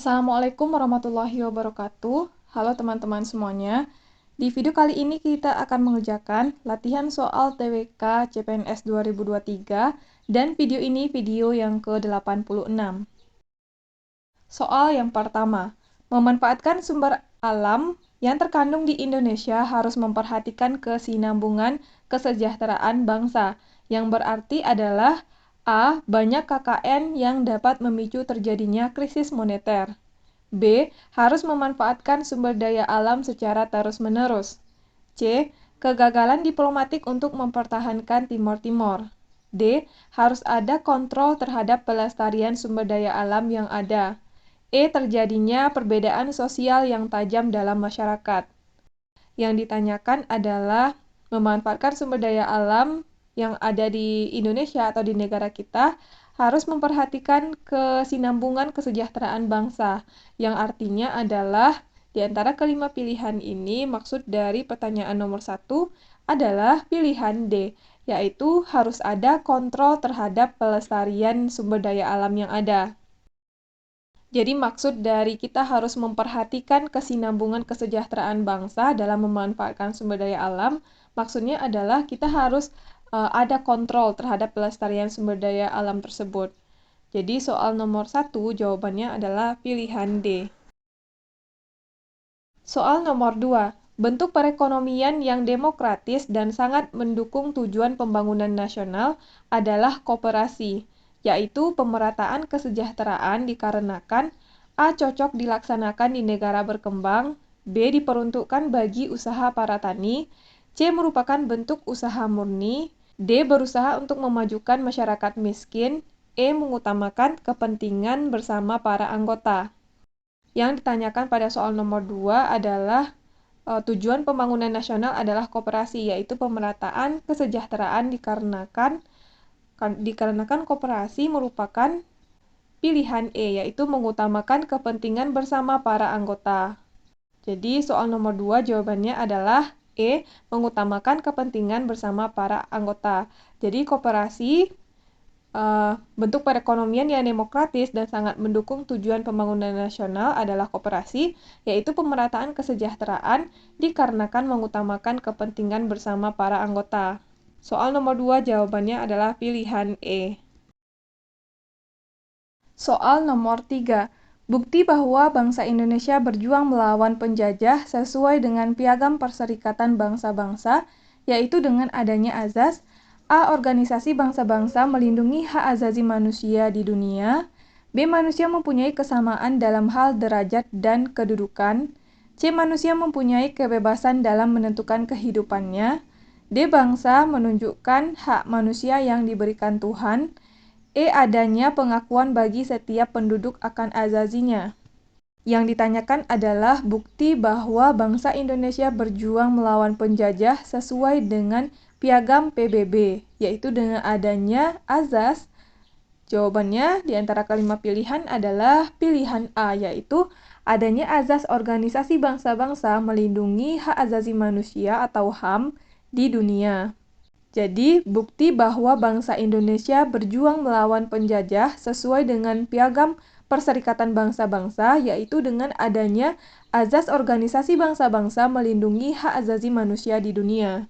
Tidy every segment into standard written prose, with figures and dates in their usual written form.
Assalamualaikum warahmatullahi wabarakatuh. Halo teman-teman semuanya. Di video kali ini kita akan mengerjakan latihan soal TWK CPNS 2023 dan video ini video yang ke-86. Soal yang pertama, memanfaatkan sumber alam yang terkandung di Indonesia harus memperhatikan kesinambungan kesejahteraan bangsa, yang berarti adalah A. Banyak KKN yang dapat memicu terjadinya krisis moneter. B. Harus memanfaatkan sumber daya alam secara terus-menerus. C. Kegagalan diplomatik untuk mempertahankan Timor Timur. D. Harus ada kontrol terhadap pelestarian sumber daya alam yang ada. E. Terjadinya perbedaan sosial yang tajam dalam masyarakat. Yang ditanyakan adalah memanfaatkan sumber daya alam yang ada di Indonesia atau di negara kita harus memperhatikan kesinambungan kesejahteraan bangsa, yang artinya adalah di antara kelima pilihan ini, maksud dari pertanyaan nomor 1 adalah pilihan D, yaitu harus ada kontrol terhadap pelestarian sumber daya alam yang ada. Jadi maksud dari kita harus memperhatikan kesinambungan kesejahteraan bangsa dalam memanfaatkan sumber daya alam, maksudnya adalah kita harus ada kontrol terhadap pelestarian sumber daya alam tersebut. Jadi soal nomor 1 jawabannya adalah pilihan D. Soal nomor 2, bentuk perekonomian yang demokratis dan sangat mendukung tujuan pembangunan nasional adalah koperasi, yaitu pemerataan kesejahteraan dikarenakan A. Cocok dilaksanakan di negara berkembang, B. Diperuntukkan bagi usaha para tani, C. Merupakan bentuk usaha murni, D. Berusaha untuk memajukan masyarakat miskin, E. Mengutamakan kepentingan bersama para anggota. Yang ditanyakan pada soal nomor 2 adalah tujuan pembangunan nasional adalah koperasi, yaitu pemerataan kesejahteraan dikarenakan koperasi merupakan pilihan E, yaitu mengutamakan kepentingan bersama para anggota. Jadi soal nomor 2 jawabannya adalah E, mengutamakan kepentingan bersama para anggota. Jadi koperasi bentuk perekonomian yang demokratis dan sangat mendukung tujuan pembangunan nasional adalah koperasi, yaitu pemerataan kesejahteraan dikarenakan mengutamakan kepentingan bersama para anggota. Soal nomor 2 jawabannya adalah pilihan E. Soal nomor 3. Bukti bahwa bangsa Indonesia berjuang melawan penjajah sesuai dengan Piagam Perserikatan Bangsa-Bangsa, yaitu dengan adanya azas A. Organisasi bangsa-bangsa melindungi hak azazi manusia di dunia. B. Manusia mempunyai kesamaan dalam hal derajat dan kedudukan. C. Manusia mempunyai kebebasan dalam menentukan kehidupannya. D. Bangsa menunjukkan hak manusia yang diberikan Tuhan. E. Adanya pengakuan bagi setiap penduduk akan azazinya. Yang ditanyakan adalah bukti bahwa bangsa Indonesia berjuang melawan penjajah sesuai dengan Piagam PBB, yaitu dengan adanya azas. Jawabannya di antara kelima pilihan adalah pilihan A, yaitu adanya azas organisasi bangsa-bangsa melindungi hak azazi manusia atau HAM di dunia. Jadi, bukti bahwa bangsa Indonesia berjuang melawan penjajah sesuai dengan Piagam Perserikatan Bangsa-Bangsa, yaitu dengan adanya azas organisasi bangsa-bangsa melindungi hak azazi manusia di dunia.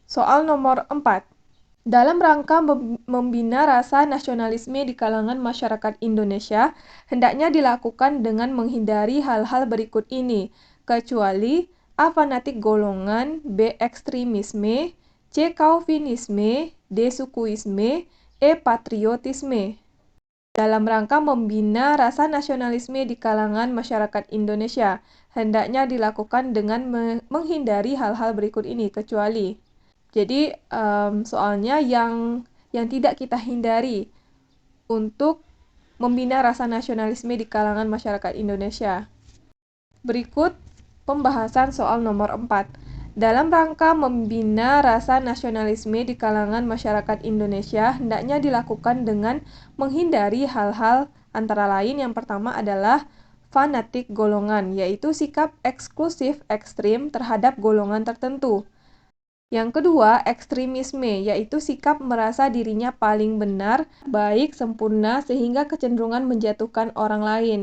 Soal nomor 4. Dalam rangka membina rasa nasionalisme di kalangan masyarakat Indonesia, hendaknya dilakukan dengan menghindari hal-hal berikut ini, kecuali A. Fanatik golongan, B. Ekstremisme, C. Kaufinisme, D. Sukuisme, E. Patriotisme. Dalam rangka membina rasa nasionalisme di kalangan masyarakat Indonesia, hendaknya dilakukan dengan menghindari hal-hal berikut ini, kecuali. Jadi soalnya yang tidak kita hindari untuk membina rasa nasionalisme di kalangan masyarakat Indonesia. Berikut pembahasan soal nomor 4. Dalam rangka membina rasa nasionalisme di kalangan masyarakat Indonesia, hendaknya dilakukan dengan menghindari hal-hal antara lain. Yang pertama adalah fanatik golongan, yaitu sikap eksklusif ekstrim terhadap golongan tertentu. Yang kedua, ekstremisme, yaitu sikap merasa dirinya paling benar, baik, sempurna, sehingga kecenderungan menjatuhkan orang lain.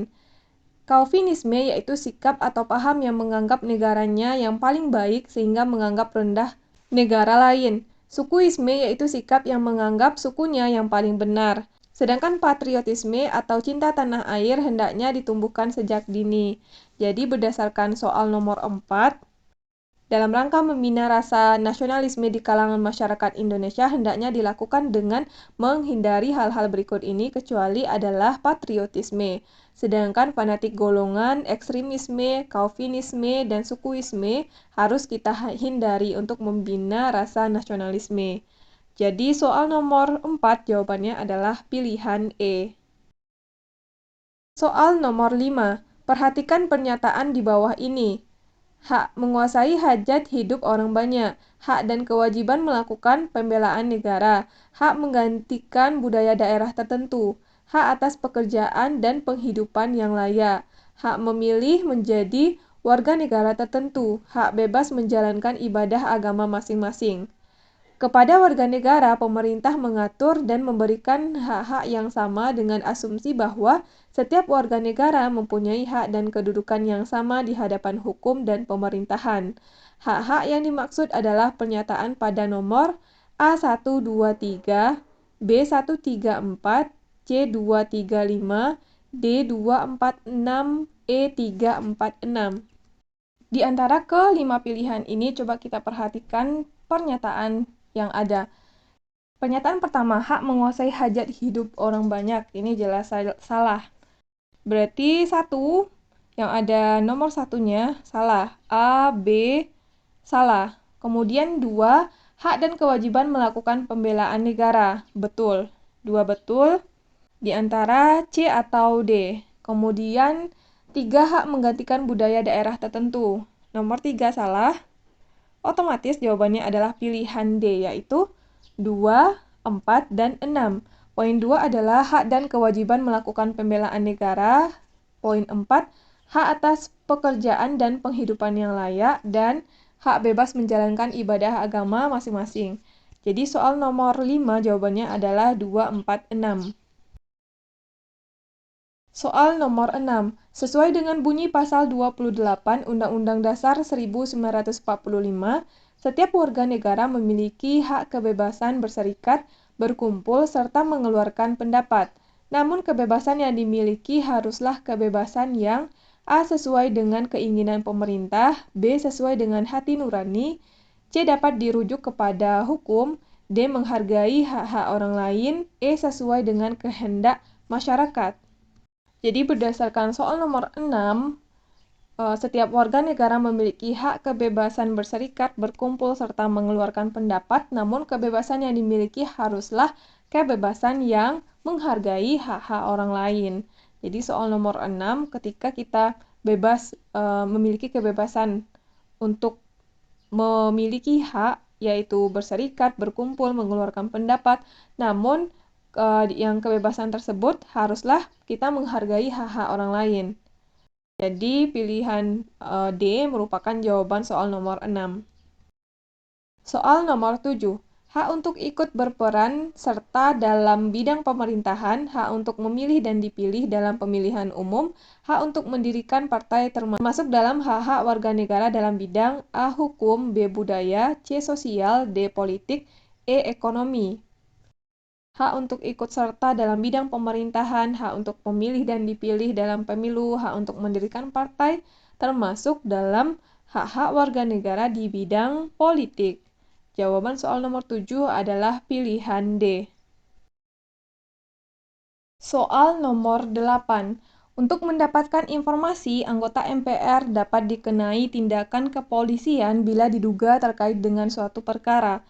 Calvinisme, yaitu sikap atau paham yang menganggap negaranya yang paling baik, sehingga menganggap rendah negara lain. Sukuisme, yaitu sikap yang menganggap sukunya yang paling benar. Sedangkan patriotisme atau cinta tanah air hendaknya ditumbuhkan sejak dini. Jadi berdasarkan soal nomor 4, dalam rangka membina rasa nasionalisme di kalangan masyarakat Indonesia hendaknya dilakukan dengan menghindari hal-hal berikut ini kecuali adalah patriotisme. Sedangkan fanatik golongan, ekstremisme, Calvinisme, dan sukuisme harus kita hindari untuk membina rasa nasionalisme. Jadi soal nomor 4 jawabannya adalah pilihan E. Soal nomor 5. Perhatikan pernyataan di bawah ini. Hak menguasai hajat hidup orang banyak, hak dan kewajiban melakukan pembelaan negara, hak menggantikan budaya daerah tertentu, hak atas pekerjaan dan penghidupan yang layak, hak memilih menjadi warga negara tertentu, hak bebas menjalankan ibadah agama masing-masing. Kepada warga negara, pemerintah mengatur dan memberikan hak-hak yang sama dengan asumsi bahwa setiap warga negara mempunyai hak dan kedudukan yang sama di hadapan hukum dan pemerintahan. Hak-hak yang dimaksud adalah pernyataan pada nomor A123, B134, C235, D246, E346. Di antara kelima pilihan ini, coba kita perhatikan pernyataan yang ada. Pernyataan pertama, hak menguasai hajat hidup orang banyak. Ini jelas salah. Berarti satu, yang ada nomor satunya salah. A, B, salah. Kemudian dua, hak dan kewajiban melakukan pembelaan negara. Betul. Dua betul. Di antara C atau D. Kemudian tiga, hak menggantikan budaya daerah tertentu. Nomor tiga salah. Otomatis jawabannya adalah pilihan D, yaitu 2, 4, dan 6. Poin 2 adalah hak dan kewajiban melakukan pembelaan negara. Poin 4, hak atas pekerjaan dan penghidupan yang layak. Dan hak bebas menjalankan ibadah agama masing-masing. Jadi soal nomor 5 jawabannya adalah 2, 4, 6. Soal nomor 6. Sesuai dengan bunyi pasal 28 Undang-Undang Dasar 1945, setiap warga negara memiliki hak kebebasan berserikat, berkumpul, serta mengeluarkan pendapat. Namun kebebasan yang dimiliki haruslah kebebasan yang A. sesuai dengan keinginan pemerintah, B. sesuai dengan hati nurani, C. dapat dirujuk kepada hukum, D. menghargai hak-hak orang lain, E. sesuai dengan kehendak masyarakat. Jadi berdasarkan soal nomor 6, setiap warga negara memiliki hak kebebasan berserikat, berkumpul, serta mengeluarkan pendapat, namun kebebasan yang dimiliki haruslah kebebasan yang menghargai hak-hak orang lain. Jadi soal nomor 6, ketika kita bebas memiliki kebebasan untuk memiliki hak, yaitu berserikat, berkumpul, mengeluarkan pendapat, namun yang kebebasan tersebut haruslah kita menghargai hak-hak orang lain. Jadi pilihan D merupakan jawaban soal nomor 6. Soal nomor 7. Hak untuk ikut berperan serta dalam bidang pemerintahan, hak untuk memilih dan dipilih dalam pemilihan umum, hak untuk mendirikan partai termasuk dalam hak-hak warga negara dalam bidang A. hukum, B. budaya, C. sosial, D. politik, E. ekonomi. Hak untuk ikut serta dalam bidang pemerintahan, hak untuk memilih dan dipilih dalam pemilu, hak untuk mendirikan partai, termasuk dalam hak-hak warga negara di bidang politik. Jawaban soal nomor 7 adalah pilihan D. Soal nomor 8. Untuk mendapatkan informasi, anggota MPR dapat dikenai tindakan kepolisian bila diduga terkait dengan suatu perkara.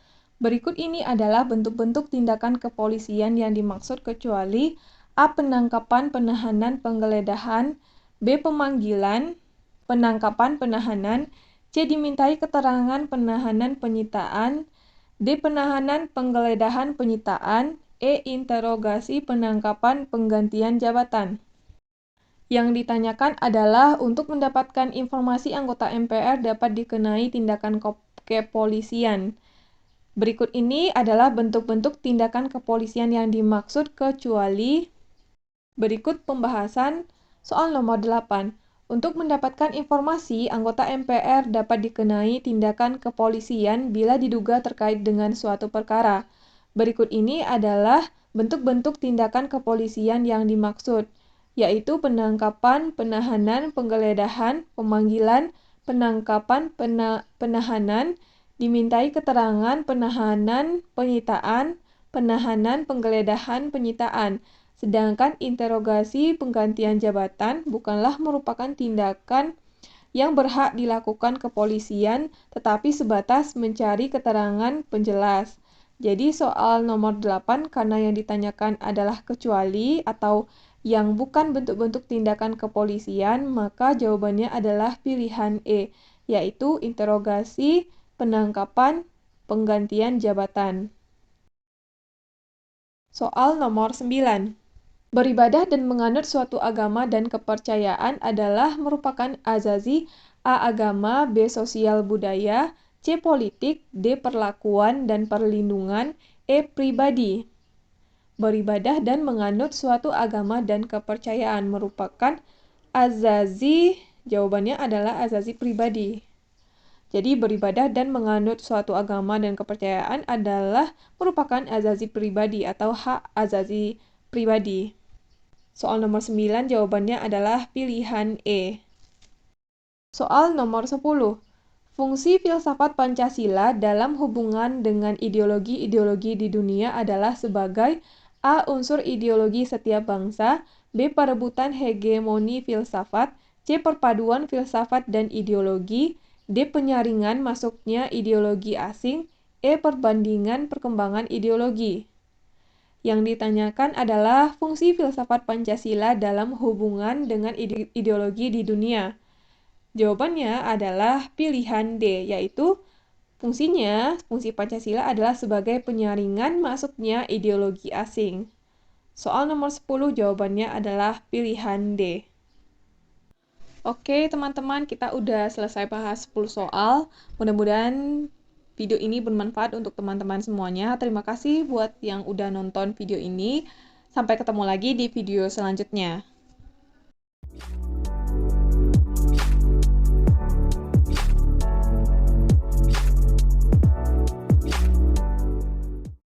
Berikut ini adalah bentuk-bentuk tindakan kepolisian yang dimaksud kecuali A. penangkapan, penahanan, penggeledahan, B. pemanggilan, penangkapan, penahanan, C. dimintai keterangan, penahanan, penyitaan, D. penahanan, penggeledahan, penyitaan, E. interogasi, penangkapan, penggantian jabatan. Yang ditanyakan adalah untuk mendapatkan informasi anggota MPR dapat dikenai tindakan kepolisian. Berikut ini adalah bentuk-bentuk tindakan kepolisian yang dimaksud kecuali. Berikut pembahasan soal nomor 8. Untuk mendapatkan informasi, anggota MPR dapat dikenai tindakan kepolisian bila diduga terkait dengan suatu perkara. Berikut ini adalah bentuk-bentuk tindakan kepolisian yang dimaksud, yaitu penangkapan, penahanan, penggeledahan, pemanggilan, penangkapan, penahanan, dimintai keterangan, penahanan, penyitaan, penahanan, penggeledahan, penyitaan. Sedangkan interogasi penggantian jabatan bukanlah merupakan tindakan yang berhak dilakukan kepolisian, tetapi sebatas mencari keterangan penjelas. Jadi soal nomor 8 karena yang ditanyakan adalah kecuali atau yang bukan bentuk-bentuk tindakan kepolisian, maka jawabannya adalah pilihan E, yaitu interogasi, penangkapan, penggantian jabatan. Soal nomor 9. Beribadah dan menganut suatu agama dan kepercayaan adalah merupakan azazi A. Agama, B. Sosial budaya, C. Politik, D. Perlakuan dan perlindungan, E. Pribadi. Beribadah dan menganut suatu agama dan kepercayaan merupakan azazi, jawabannya adalah azazi pribadi. Jadi beribadah dan menganut suatu agama dan kepercayaan adalah merupakan azazi pribadi atau hak azazi pribadi. Soal nomor 9 jawabannya adalah pilihan E. Soal nomor 10. Fungsi filsafat Pancasila dalam hubungan dengan ideologi-ideologi di dunia adalah sebagai A. Unsur ideologi setiap bangsa, B. Perebutan hegemoni filsafat, C. Perpaduan filsafat dan ideologi, D. Penyaringan masuknya ideologi asing, E. Perbandingan perkembangan ideologi. Yang ditanyakan adalah fungsi filsafat Pancasila dalam hubungan dengan ideologi di dunia. Jawabannya adalah pilihan D, yaitu fungsi Pancasila adalah sebagai penyaringan masuknya ideologi asing. Soal nomor 10 jawabannya adalah pilihan D. Oke teman-teman, kita udah selesai bahas 10 soal. Mudah-mudahan video ini bermanfaat untuk teman-teman semuanya. Terima kasih buat yang udah nonton video ini. Sampai ketemu lagi di video selanjutnya.